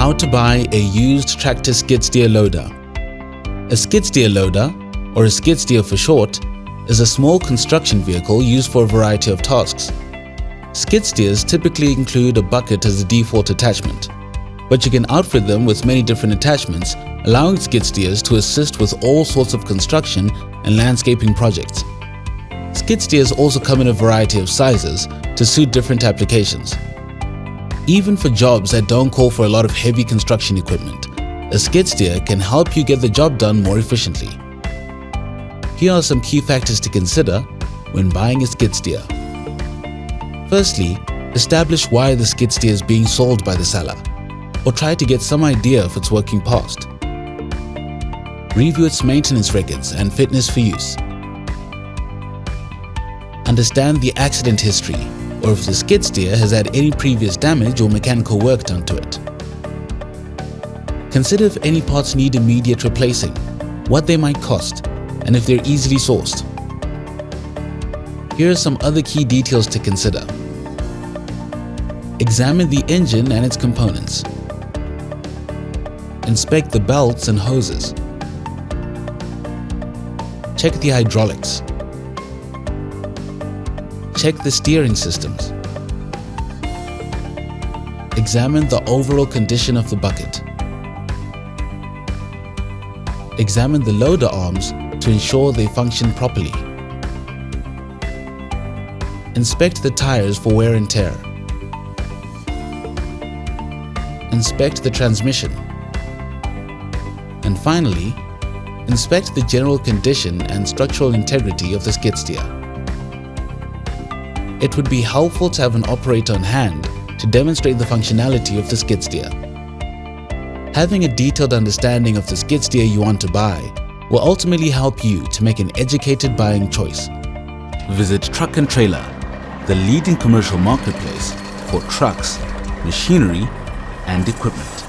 How to buy a used tractor skid steer loader. A skid steer loader, or a skid steer for short, is a small construction vehicle used for a variety of tasks. Skid steers typically include a bucket as a default attachment, but you can outfit them with many different attachments, allowing skid steers to assist with all sorts of construction and landscaping projects. Skid steers also come in a variety of sizes to suit different applications. Even for jobs that don't call for a lot of heavy construction equipment, a skid steer can help you get the job done more efficiently. Here are some key factors to consider when buying a skid steer. Firstly, establish why the skid steer is being sold by the seller, or try to get some idea of its working past. Review its maintenance records and fitness for use. Understand the accident history, or if the skid steer has had any previous damage or mechanical work done to it. Consider if any parts need immediate replacing, what they might cost, and if they're easily sourced. Here are some other key details to consider. Examine the engine and its components. Inspect the belts and hoses. Check the hydraulics. Check the steering systems. Examine the overall condition of the bucket. Examine the loader arms to ensure they function properly. Inspect the tires for wear and tear. Inspect the transmission. And finally, inspect the general condition and structural integrity of the skid steer. It would be helpful to have an operator on hand to demonstrate the functionality of the skid steer. Having a detailed understanding of the skid steer you want to buy will ultimately help you to make an educated buying choice. Visit Truck and Trailer, the leading commercial marketplace for trucks, machinery, and equipment.